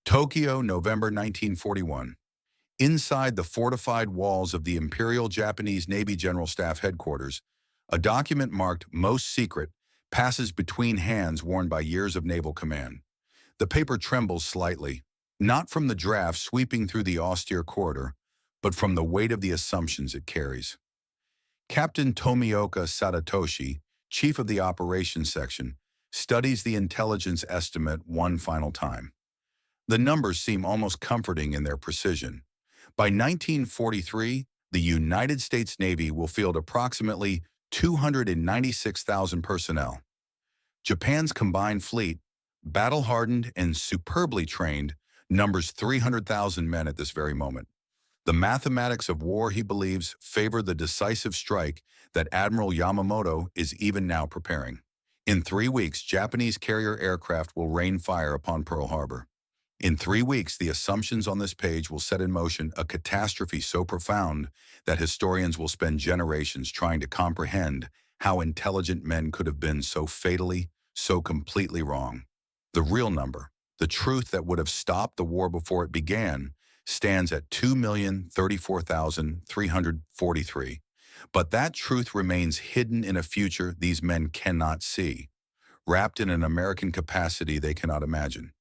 Tokyo, November 1941. Inside the fortified walls of the Imperial Japanese Navy General Staff Headquarters, a document marked Most Secret passes between hands worn by years of naval command. The paper trembles slightly, not from the draft sweeping through the austere corridor, but from the weight of the assumptions it carries. Captain Tomioka Sadatoshi, chief of the operations section, studies the intelligence estimate one final time. The numbers seem almost comforting in their precision. By 1943, the United States Navy will field approximately 296,000 personnel. Japan's combined fleet, battle-hardened and superbly trained, numbers 300,000 men at this very moment. The mathematics of war, he believes, favor the decisive strike that Admiral Yamamoto is even now preparing. In 3 weeks, Japanese carrier aircraft will rain fire upon Pearl Harbor. In 3 weeks, the assumptions on this page will set in motion a catastrophe so profound that historians will spend generations trying to comprehend how intelligent men could have been so fatally, so completely wrong. The real number, the truth that would have stopped the war before it began, stands at 2,034,343. But that truth remains hidden in a future these men cannot see, wrapped in an American capacity they cannot imagine.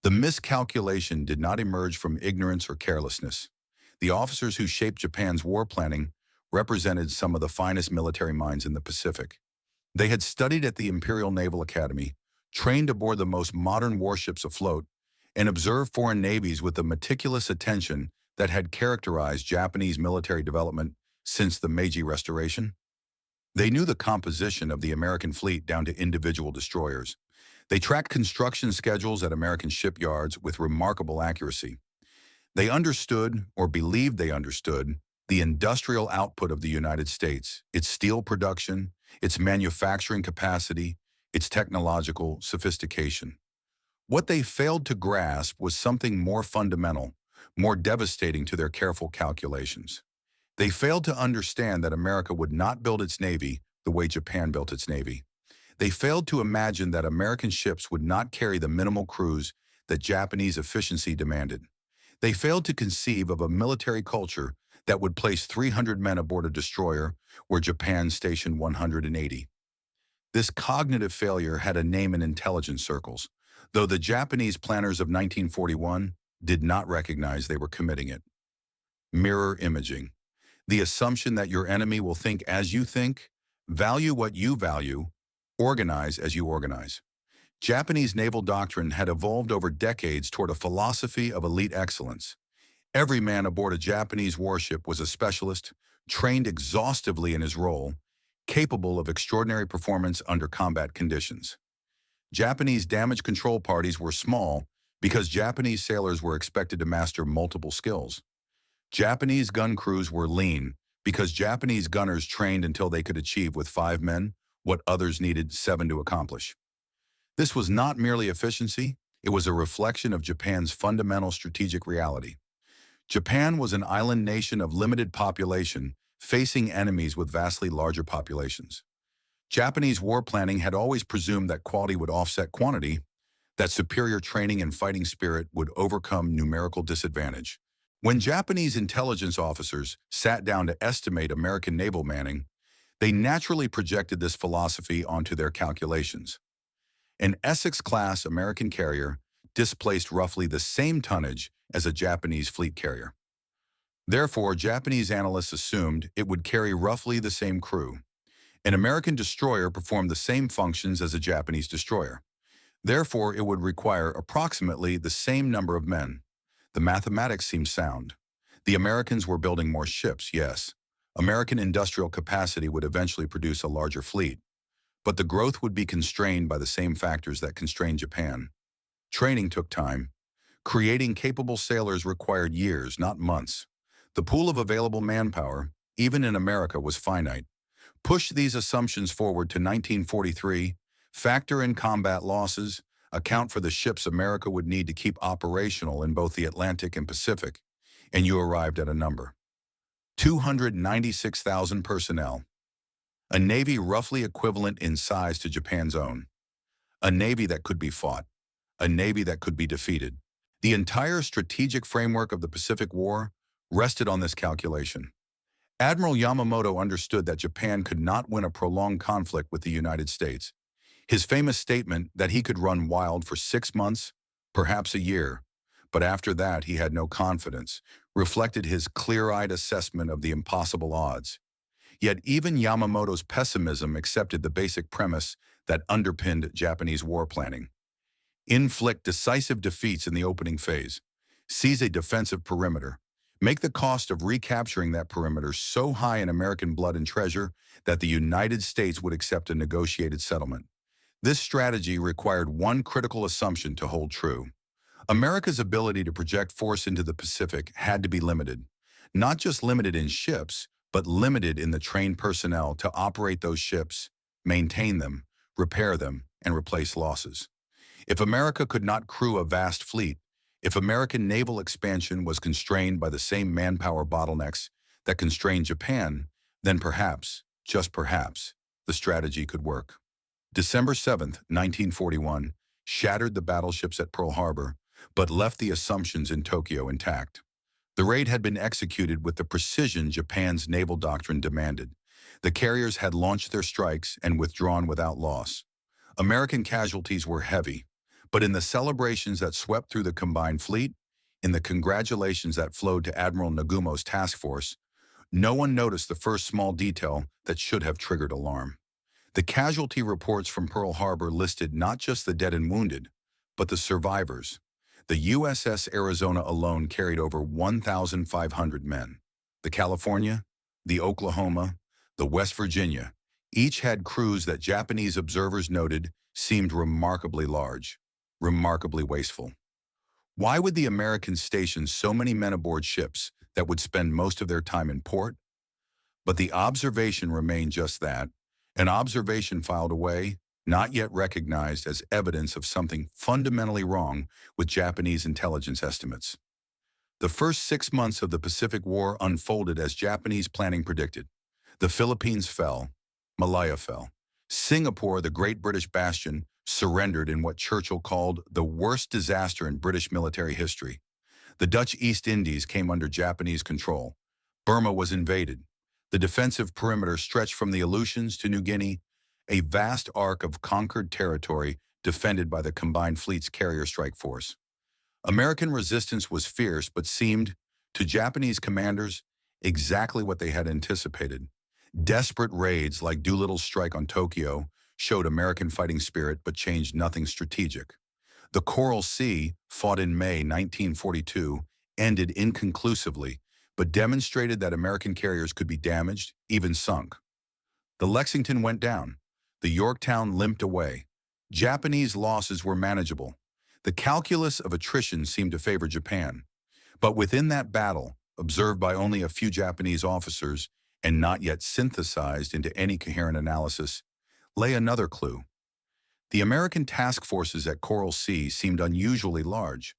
The miscalculation did not emerge from ignorance or carelessness. The officers who shaped Japan's war planning represented some of the finest military minds in the Pacific. They had studied at the Imperial Naval Academy, trained aboard the most modern warships afloat, and observed foreign navies with the meticulous attention that had characterized Japanese military development since the Meiji Restoration. They knew the composition of the American fleet down to individual destroyers. They tracked construction schedules at American shipyards with remarkable accuracy. They understood, or believed they understood, the industrial output of the United States, its steel production, its manufacturing capacity, its technological sophistication. What they failed to grasp was something more fundamental, more devastating to their careful calculations. They failed to understand that America would not build its Navy the way Japan built its Navy. They failed to imagine that American ships would not carry the minimal crews that Japanese efficiency demanded. They failed to conceive of a military culture that would place 300 men aboard a destroyer where Japan stationed 180. This cognitive failure had a name in intelligence circles, though the Japanese planners of 1941 did not recognize they were committing it. Mirror imaging. The assumption that your enemy will think as you think, value what you value, organize as you organize. Japanese naval doctrine had evolved over decades toward a philosophy of elite excellence. Every man aboard a Japanese warship was a specialist, trained exhaustively in his role, capable of extraordinary performance under combat conditions. Japanese damage control parties were small because Japanese sailors were expected to master multiple skills. Japanese gun crews were lean because Japanese gunners trained until they could achieve with 5 men what others needed 7 to accomplish. This was not merely efficiency, it was a reflection of Japan's fundamental strategic reality. Japan was an island nation of limited population, facing enemies with vastly larger populations. Japanese war planning had always presumed that quality would offset quantity, that superior training and fighting spirit would overcome numerical disadvantage. When Japanese intelligence officers sat down to estimate American naval manning, they naturally projected this philosophy onto their calculations. An Essex-class American carrier displaced roughly the same tonnage as a Japanese fleet carrier. Therefore, Japanese analysts assumed it would carry roughly the same crew. An American destroyer performed the same functions as a Japanese destroyer. Therefore, it would require approximately the same number of men. The mathematics seemed sound. The Americans were building more ships, yes. American industrial capacity would eventually produce a larger fleet. But the growth would be constrained by the same factors that constrained Japan. Training took time. Creating capable sailors required years, not months. The pool of available manpower, even in America, was finite. Push these assumptions forward to 1943, factor in combat losses, account for the ships America would need to keep operational in both the Atlantic and Pacific, and you arrived at a number. 296,000 personnel. A navy roughly equivalent in size to Japan's own. A navy that could be fought. A navy that could be defeated. The entire strategic framework of the Pacific War rested on this calculation. Admiral Yamamoto understood that Japan could not win a prolonged conflict with the United States. His famous statement that he could run wild for 6 months, perhaps a year, but after that he had no confidence, reflected his clear-eyed assessment of the impossible odds. Yet even Yamamoto's pessimism accepted the basic premise that underpinned Japanese war planning. Inflict decisive defeats in the opening phase. Seize a defensive perimeter. Make the cost of recapturing that perimeter so high in American blood and treasure that the United States would accept a negotiated settlement. This strategy required one critical assumption to hold true. America's ability to project force into the Pacific had to be limited. Not just limited in ships, but limited in the trained personnel to operate those ships, maintain them, repair them, and replace losses. If America could not crew a vast fleet, if American naval expansion was constrained by the same manpower bottlenecks that constrained Japan, then perhaps, just perhaps, the strategy could work. December 7, 1941, shattered the battleships at Pearl Harbor, but left the assumptions in Tokyo intact. The raid had been executed with the precision Japan's naval doctrine demanded. The carriers had launched their strikes and withdrawn without loss. American casualties were heavy, but in the celebrations that swept through the combined fleet, in the congratulations that flowed to Admiral Nagumo's task force, no one noticed the first small detail that should have triggered alarm. The casualty reports from Pearl Harbor listed not just the dead and wounded, but the survivors. The USS Arizona alone carried over 1,500 men. The California, the Oklahoma, the West Virginia, each had crews that Japanese observers noted seemed remarkably large, remarkably wasteful. Why would the Americans station so many men aboard ships that would spend most of their time in port? But the observation remained just that, an observation filed away, not yet recognized as evidence of something fundamentally wrong with Japanese intelligence estimates. The first 6 months of the Pacific War unfolded as Japanese planning predicted. The Philippines fell, Malaya fell. Singapore, the great British bastion, surrendered in what Churchill called the worst disaster in British military history. The Dutch East Indies came under Japanese control. Burma was invaded. The defensive perimeter stretched from the Aleutians to New Guinea, a vast arc of conquered territory defended by the combined fleet's carrier strike force. American resistance was fierce but seemed, to Japanese commanders, exactly what they had anticipated. Desperate raids like Doolittle's strike on Tokyo showed American fighting spirit but changed nothing strategic. The Coral Sea, fought in May 1942, ended inconclusively, but demonstrated that American carriers could be damaged, even sunk. The Lexington went down. The Yorktown limped away. Japanese losses were manageable. The calculus of attrition seemed to favor Japan. But within that battle, observed by only a few Japanese officers and not yet synthesized into any coherent analysis, lay another clue. The American task forces at Coral Sea seemed unusually large,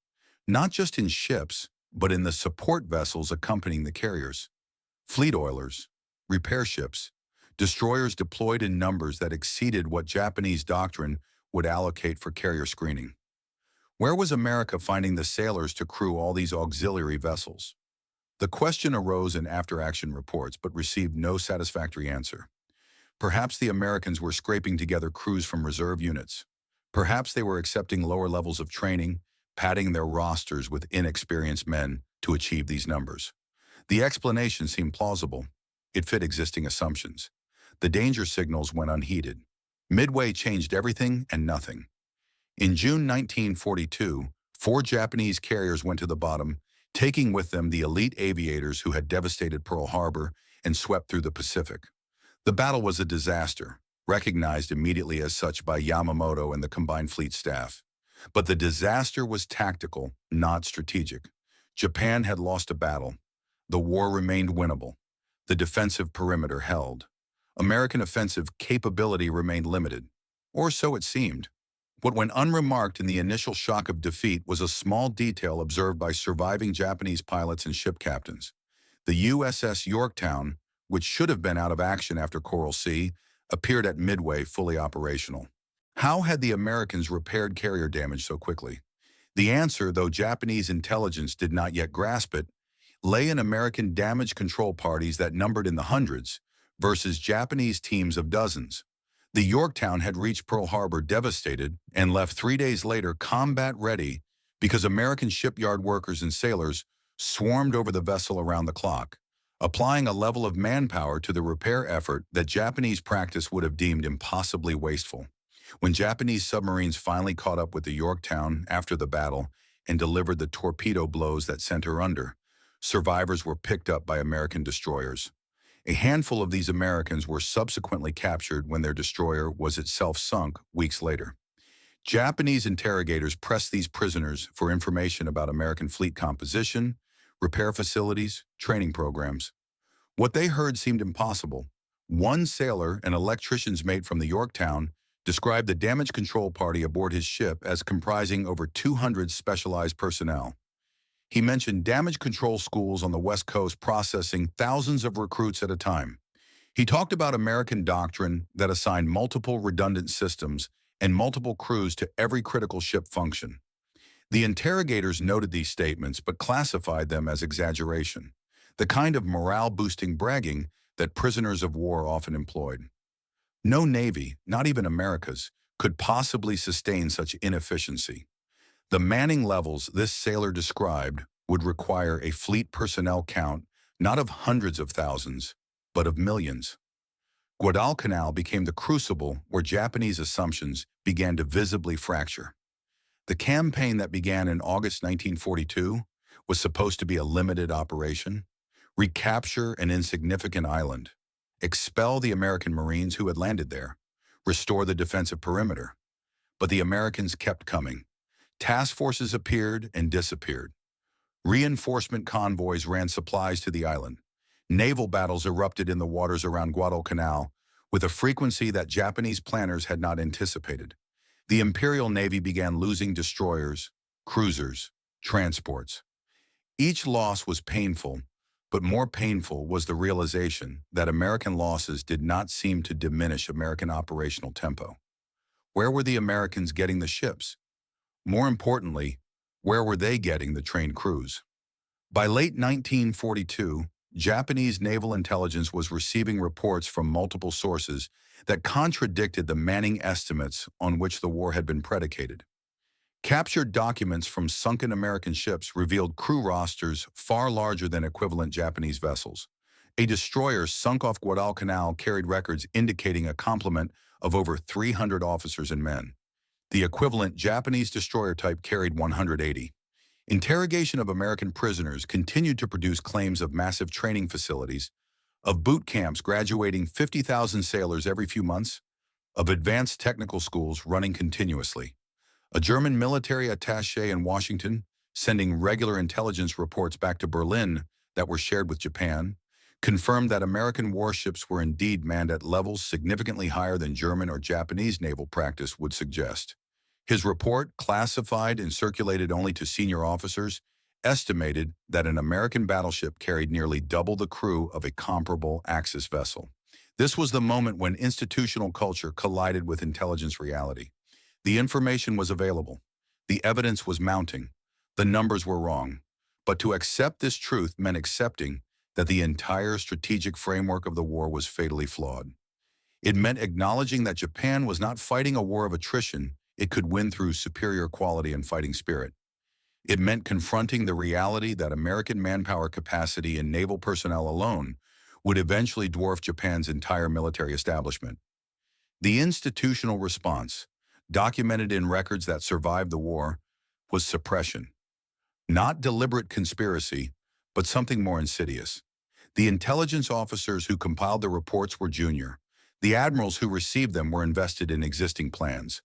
not just in ships, but in the support vessels accompanying the carriers. Fleet oilers, repair ships, destroyers deployed in numbers that exceeded what Japanese doctrine would allocate for carrier screening. Where was America finding the sailors to crew all these auxiliary vessels? The question arose in after-action reports but received no satisfactory answer. Perhaps the Americans were scraping together crews from reserve units. Perhaps they were accepting lower levels of training, padding their rosters with inexperienced men to achieve these numbers. The explanation seemed plausible. It fit existing assumptions. The danger signals went unheeded. Midway changed everything and nothing. In June 1942, 4 Japanese carriers went to the bottom, taking with them the elite aviators who had devastated Pearl Harbor and swept through the Pacific. The battle was a disaster, recognized immediately as such by Yamamoto and the combined fleet staff. But the disaster was tactical, not strategic. Japan had lost a battle. The war remained winnable. The defensive perimeter held. American offensive capability remained limited, or so it seemed. What went unremarked in the initial shock of defeat was a small detail observed by surviving Japanese pilots and ship captains. The USS Yorktown, which should have been out of action after Coral Sea, appeared at Midway fully operational. How had the Americans repaired carrier damage so quickly? The answer, though Japanese intelligence did not yet grasp it, lay in American damage control parties that numbered in the hundreds versus Japanese teams of dozens. The Yorktown had reached Pearl Harbor devastated and left 3 days later combat-ready because American shipyard workers and sailors swarmed over the vessel around the clock, applying a level of manpower to the repair effort that Japanese practice would have deemed impossibly wasteful. When Japanese submarines finally caught up with the Yorktown after the battle and delivered the torpedo blows that sent her under, survivors were picked up by American destroyers. A handful of these Americans were subsequently captured when their destroyer was itself sunk weeks later. Japanese interrogators pressed these prisoners for information about American fleet composition, repair facilities, training programs. What they heard seemed impossible. One sailor, an electrician's mate from the Yorktown, described the damage control party aboard his ship as comprising over 200 specialized personnel. He mentioned damage control schools on the West Coast processing thousands of recruits at a time. He talked about American doctrine that assigned multiple redundant systems and multiple crews to every critical ship function. The interrogators noted these statements but classified them as exaggeration, the kind of morale-boosting bragging that prisoners of war often employed. No Navy, not even America's, could possibly sustain such inefficiency. The manning levels this sailor described would require a fleet personnel count not of hundreds of thousands, but of millions. Guadalcanal became the crucible where Japanese assumptions began to visibly fracture. The campaign that began in August 1942 was supposed to be a limited operation, recapture an insignificant island, expel the American Marines who had landed there, restore the defensive perimeter. But the Americans kept coming. Task forces appeared and disappeared. Reinforcement convoys ran supplies to the island. Naval battles erupted in the waters around Guadalcanal with a frequency that Japanese planners had not anticipated. The Imperial Navy began losing destroyers, cruisers, transports. Each loss was painful, but more painful was the realization that American losses did not seem to diminish American operational tempo. Where were the Americans getting the ships? More importantly, where were they getting the trained crews? By late 1942, Japanese naval intelligence was receiving reports from multiple sources that contradicted the manning estimates on which the war had been predicated. Captured documents from sunken American ships revealed crew rosters far larger than equivalent Japanese vessels. A destroyer sunk off Guadalcanal carried records indicating a complement of over 300 officers and men. The equivalent Japanese destroyer type carried 180. Interrogation of American prisoners continued to produce claims of massive training facilities, of boot camps graduating 50,000 sailors every few months, of advanced technical schools running continuously. A German military attaché in Washington, sending regular intelligence reports back to Berlin that were shared with Japan, confirmed that American warships were indeed manned at levels significantly higher than German or Japanese naval practice would suggest. His report, classified and circulated only to senior officers, estimated that an American battleship carried nearly double the crew of a comparable Axis vessel. This was the moment when institutional culture collided with intelligence reality. The information was available. The evidence was mounting. The numbers were wrong. But to accept this truth meant accepting that the entire strategic framework of the war was fatally flawed. It meant acknowledging that Japan was not fighting a war of attrition it could win through superior quality and fighting spirit. It meant confronting the reality that American manpower capacity and naval personnel alone would eventually dwarf Japan's entire military establishment. The institutional response, documented in records that survived the war, was suppression. Not deliberate conspiracy, but something more insidious. The intelligence officers who compiled the reports were junior. The admirals who received them were invested in existing plans.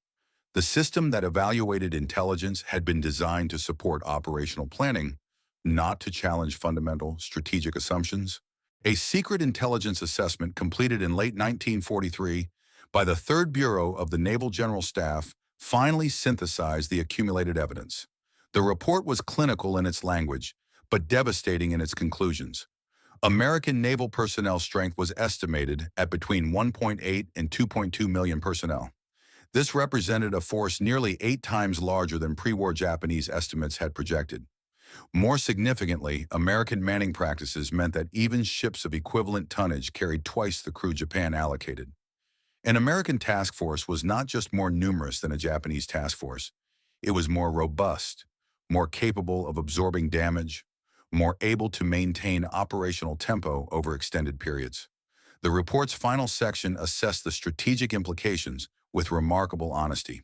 The system that evaluated intelligence had been designed to support operational planning, not to challenge fundamental strategic assumptions. A secret intelligence assessment completed in late 1943 by the Third Bureau of the Naval General Staff finally synthesized the accumulated evidence. The report was clinical in its language, but devastating in its conclusions. American naval personnel strength was estimated at between 1.8 and 2.2 million personnel. This represented a force nearly 8 times larger than pre-war Japanese estimates had projected. More significantly, American manning practices meant that even ships of equivalent tonnage carried twice the crew Japan allocated. An American task force was not just more numerous than a Japanese task force. It was more robust, more capable of absorbing damage, more able to maintain operational tempo over extended periods. The report's final section assessed the strategic implications with remarkable honesty.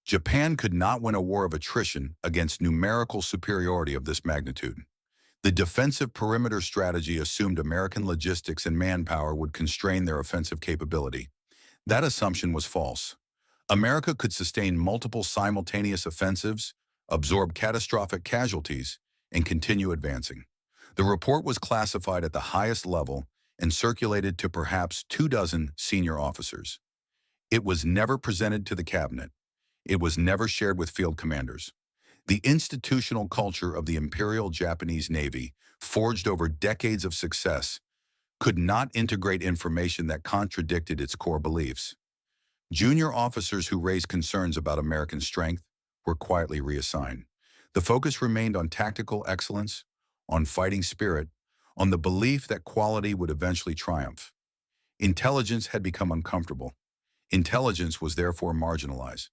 Japan could not win a war of attrition against numerical superiority of this magnitude. The defensive perimeter strategy assumed American logistics and manpower would constrain their offensive capability. That assumption was false. America could sustain multiple simultaneous offensives, absorb catastrophic casualties, and continue advancing. The report was classified at the highest level and circulated to perhaps 24 senior officers. It was never presented to the cabinet. It was never shared with field commanders. The institutional culture of the Imperial Japanese Navy, forged over decades of success, could not integrate information that contradicted its core beliefs. Junior officers who raised concerns about American strength were quietly reassigned. The focus remained on tactical excellence, on fighting spirit, on the belief that quality would eventually triumph. Intelligence had become uncomfortable. Intelligence was therefore marginalized.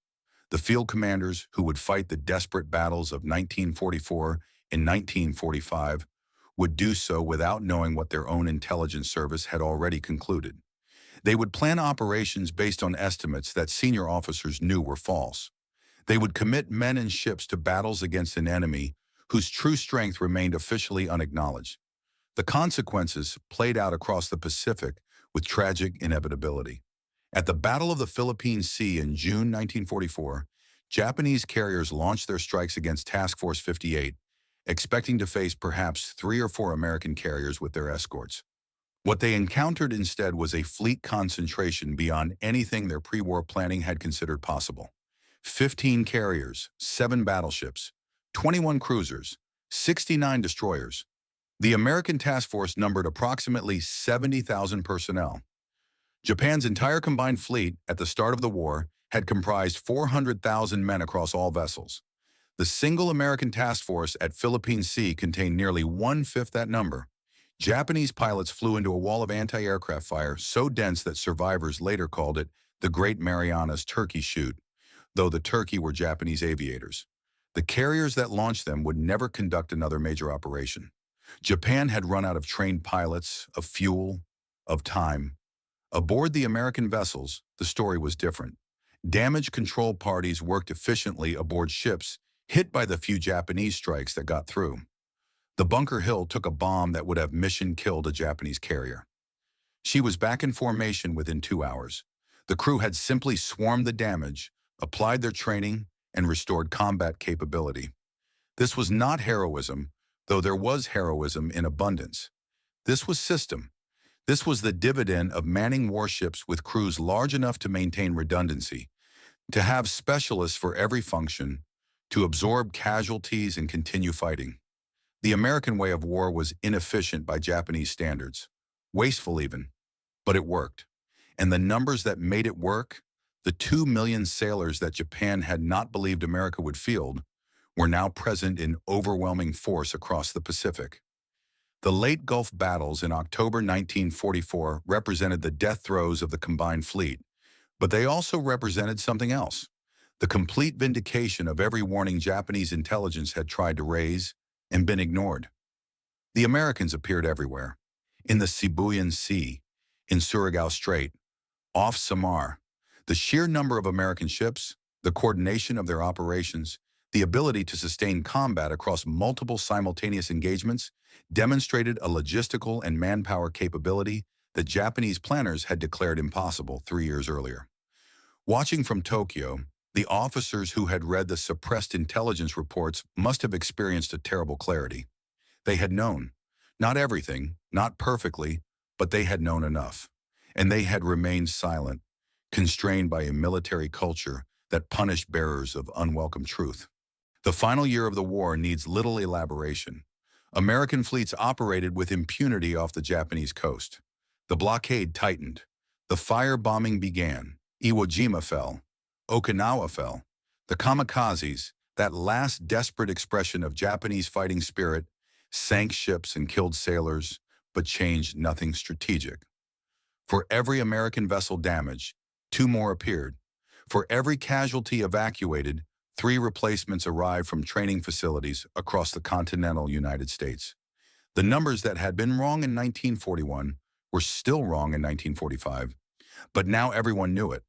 The field commanders who would fight the desperate battles of 1944 and 1945 would do so without knowing what their own intelligence service had already concluded. They would plan operations based on estimates that senior officers knew were false. They would commit men and ships to battles against an enemy whose true strength remained officially unacknowledged. The consequences played out across the Pacific with tragic inevitability. At the Battle of the Philippine Sea in June 1944, Japanese carriers launched their strikes against Task Force 58, expecting to face perhaps 3 or 4 American carriers with their escorts. What they encountered instead was a fleet concentration beyond anything their pre-war planning had considered possible. 15 carriers, 7 battleships, 21 cruisers, 69 destroyers. The American task force numbered approximately 70,000 personnel. Japan's entire combined fleet at the start of the war had comprised 400,000 men across all vessels. The single American task force at Philippine Sea contained nearly 1/5 that number. Japanese pilots flew into a wall of anti-aircraft fire so dense that survivors later called it the Great Marianas Turkey Shoot, though the Turkey were Japanese aviators. The carriers that launched them would never conduct another major operation. Japan had run out of trained pilots, of fuel, of time. Aboard the American vessels, the story was different. Damage control parties worked efficiently aboard ships hit by the few Japanese strikes that got through. The Bunker Hill took a bomb that would have mission-killed a Japanese carrier. She was back in formation within 2 hours. The crew had simply swarmed the damage, applied their training, and restored combat capability. This was not heroism, though there was heroism in abundance. This was system. This was the dividend of manning warships with crews large enough to maintain redundancy, to have specialists for every function, to absorb casualties and continue fighting. The American way of war was inefficient by Japanese standards, wasteful even, but it worked. And the numbers that made it work, the 2 million sailors that Japan had not believed America would field, were now present in overwhelming force across the Pacific. The late Gulf battles in October 1944 represented the death throes of the combined fleet, but they also represented something else, the complete vindication of every warning Japanese intelligence had tried to raise and been ignored. The Americans appeared everywhere, in the Sibuyan Sea, in Surigao Strait, off Samar. The sheer number of American ships, the coordination of their operations, the ability to sustain combat across multiple simultaneous engagements demonstrated a logistical and manpower capability that Japanese planners had declared impossible 3 years earlier. Watching from Tokyo, the officers who had read the suppressed intelligence reports must have experienced a terrible clarity. They had known, not everything, not perfectly, but they had known enough. And they had remained silent, constrained by a military culture that punished bearers of unwelcome truth. The final year of the war needs little elaboration. American fleets operated with impunity off the Japanese coast. The blockade tightened. The firebombing began. Iwo Jima fell. Okinawa fell. The kamikazes, that last desperate expression of Japanese fighting spirit, sank ships and killed sailors, but changed nothing strategic. For every American vessel damaged, two more appeared. For every casualty evacuated, three replacements arrived from training facilities across the continental United States. The numbers that had been wrong in 1941 were still wrong in 1945, but now everyone knew it.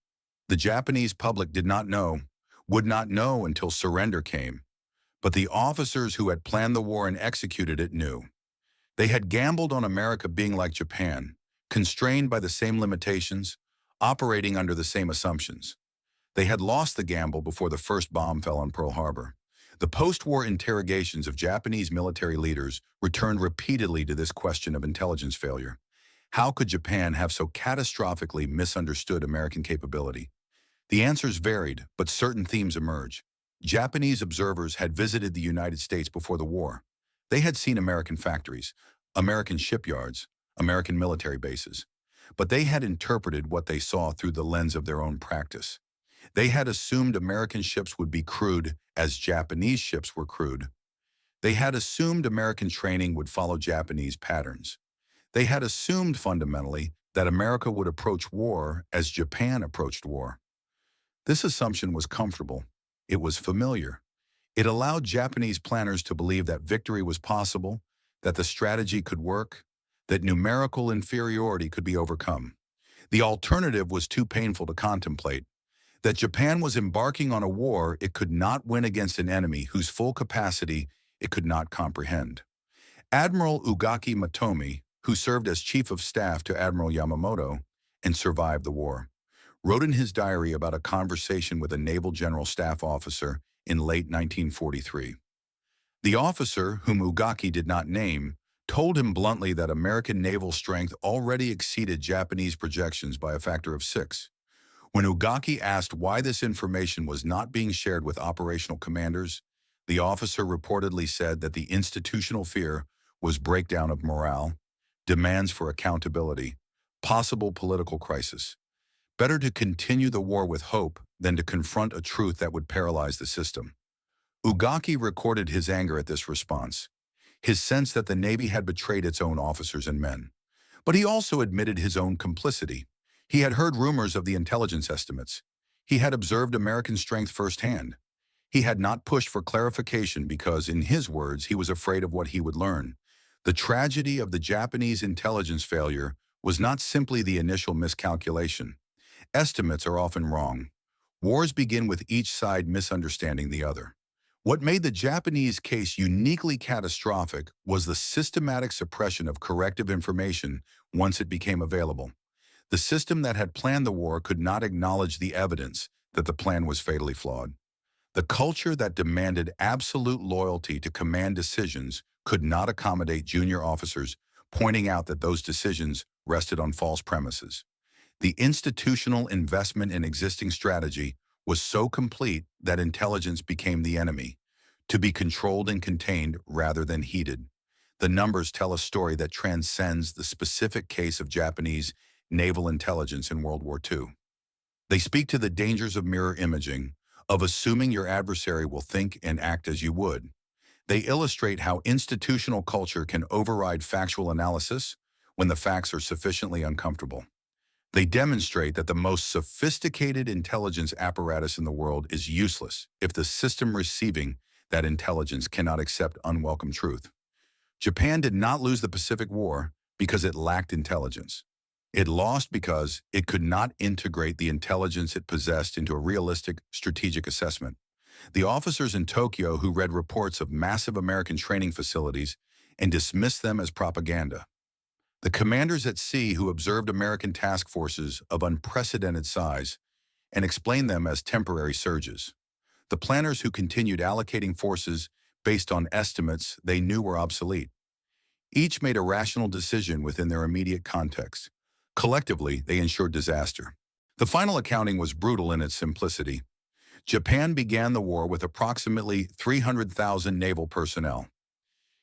The Japanese public did not know, would not know until surrender came, but the officers who had planned the war and executed it knew. They had gambled on America being like Japan, constrained by the same limitations, operating under the same assumptions. They had lost the gamble before the first bomb fell on Pearl Harbor. The post-war interrogations of Japanese military leaders returned repeatedly to this question of intelligence failure. How could Japan have so catastrophically misunderstood American capability? The answers varied, but certain themes emerged. Japanese observers had visited the United States before the war. They had seen American factories, American shipyards, American military bases. But they had interpreted what they saw through the lens of their own practice. They had assumed American ships would be crewed as Japanese ships were crewed. They had assumed American training would follow Japanese patterns. They had assumed fundamentally that America would approach war as Japan approached war. This assumption was comfortable. It was familiar. It allowed Japanese planners to believe that victory was possible, that the strategy could work, that numerical inferiority could be overcome. The alternative was too painful to contemplate, that Japan was embarking on a war it could not win against an enemy whose full capacity it could not comprehend. Admiral Ugaki Matomi, who served as chief of staff to Admiral Yamamoto and survived the war, wrote in his diary about a conversation with a naval general staff officer in late 1943. The officer, whom Ugaki did not name, told him bluntly that American naval strength already exceeded Japanese projections by a factor of 6. When Ugaki asked why this information was not being shared with operational commanders, the officer reportedly said that the institutional fear was breakdown of morale, demands for accountability, possible political crisis. Better to continue the war with hope than to confront a truth that would paralyze the system. Ugaki recorded his anger at this response, his sense that the Navy had betrayed its own officers and men. But he also admitted his own complicity. He had heard rumors of the intelligence estimates. He had observed American strength firsthand. He had not pushed for clarification because, in his words, he was afraid of what he would learn. The tragedy of the Japanese intelligence failure was not simply the initial miscalculation. Estimates are often wrong. Wars begin with each side misunderstanding the other. What made the Japanese case uniquely catastrophic was the systematic suppression of corrective information once it became available. The system that had planned the war could not acknowledge the evidence that the plan was fatally flawed. The culture that demanded absolute loyalty to command decisions could not accommodate junior officers pointing out that those decisions rested on false premises. The institutional investment in existing strategy was so complete that intelligence became the enemy, to be controlled and contained rather than heeded. The numbers tell a story that transcends the specific case of Japanese naval intelligence in World War II. They speak to the dangers of mirror imaging, of assuming your adversary will think and act as you would. They illustrate how institutional culture can override factual analysis when the facts are sufficiently uncomfortable. They demonstrate that the most sophisticated intelligence apparatus in the world is useless if the system receiving that intelligence cannot accept unwelcome truth. Japan did not lose the Pacific War because it lacked intelligence. It lost because it could not integrate the intelligence it possessed into a realistic strategic assessment. The officers in Tokyo who read reports of massive American training facilities and dismissed them as propaganda. The commanders at sea who observed American task forces of unprecedented size and explained them as temporary surges. The planners who continued allocating forces based on estimates they knew were obsolete. Each made a rational decision within their immediate context. Collectively, they ensured disaster. The final accounting was brutal in its simplicity. Japan began the war with approximately 300,000 naval personnel.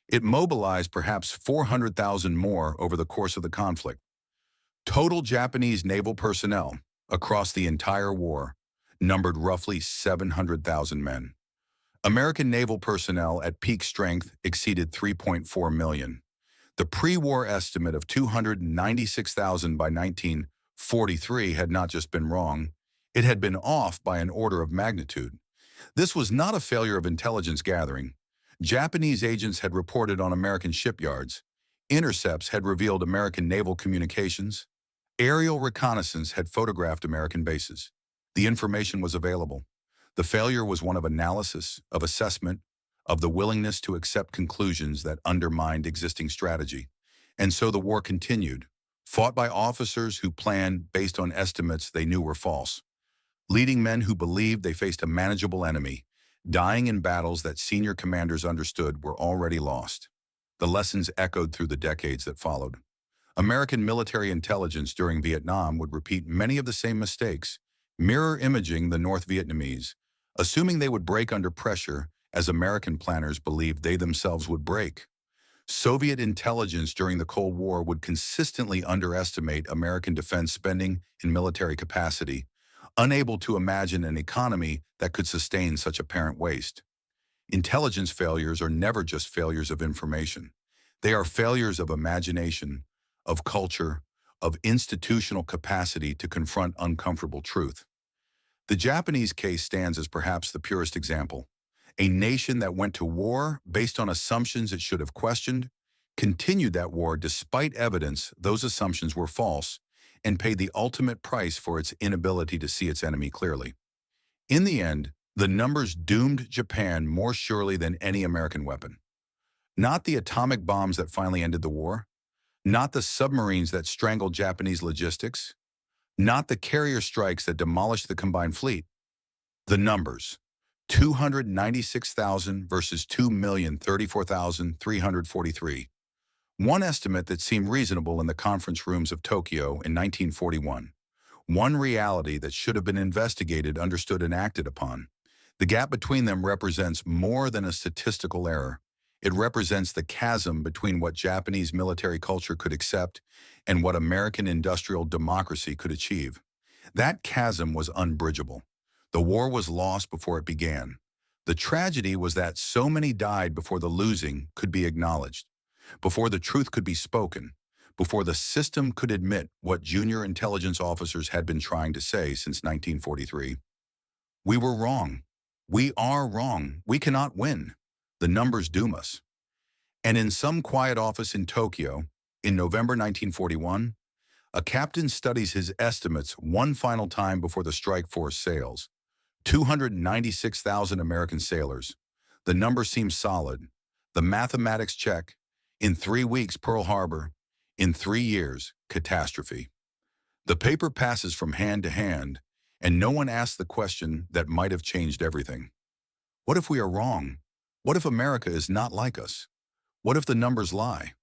It mobilized perhaps 400,000 more over the course of the conflict. Total Japanese naval personnel, across the entire war, numbered roughly 700,000 men. American naval personnel at peak strength exceeded 3.4 million. The pre-war estimate of 296,000 by 1943 had not just been wrong, it had been off by an order of magnitude. This was not a failure of intelligence gathering. Japanese agents had reported on American shipyards. Intercepts had revealed American naval communications. Aerial reconnaissance had photographed American bases. The information was available. The failure was one of analysis, of assessment, of the willingness to accept conclusions that undermined existing strategy. And so the war continued, fought by officers who planned based on estimates they knew were false, leading men who believed they faced a manageable enemy, dying in battles that senior commanders understood were already lost. The lessons echoed through the decades that followed. American military intelligence during Vietnam would repeat many of the same mistakes, mirror imaging the North Vietnamese, assuming they would break under pressure as American planners believed they themselves would break. Soviet intelligence during the Cold War would consistently underestimate American defense spending and military capacity, unable to imagine an economy that could sustain such apparent waste. Intelligence failures are never just failures of information. They are failures of imagination, of culture, of institutional capacity to confront uncomfortable truth. The Japanese case stands as perhaps the purest example. A nation that went to war based on assumptions it should have questioned, continued that war despite evidence those assumptions were false, and paid the ultimate price for its inability to see its enemy clearly. In the end, the numbers doomed Japan more surely than any American weapon. Not the atomic bombs that finally ended the war, not the submarines that strangled Japanese logistics, not the carrier strikes that demolished the combined fleet. The numbers, 296,000 versus 2,034,343. One estimate that seemed reasonable in the conference rooms of Tokyo in 1941. One reality that should have been investigated, understood, and acted upon. The gap between them represents more than a statistical error. It represents the chasm between what Japanese military culture could accept and what American industrial democracy could achieve. That chasm was unbridgeable. The war was lost before it began. The tragedy was that so many died before the losing could be acknowledged, before the truth could be spoken, before the system could admit what junior intelligence officers had been trying to say since 1943. We were wrong. We are wrong. We cannot win. The numbers doom us. And in some quiet office in Tokyo, in November 1941, a captain studies his estimates one final time before the strike force sails. 296,000 American sailors. The number seems solid. The mathematics check. In 3 weeks, Pearl Harbor. In 3 years, catastrophe. The paper passes from hand to hand, and no one asks the question that might have changed everything. What if we are wrong? What if America is not like us? What if the numbers lie?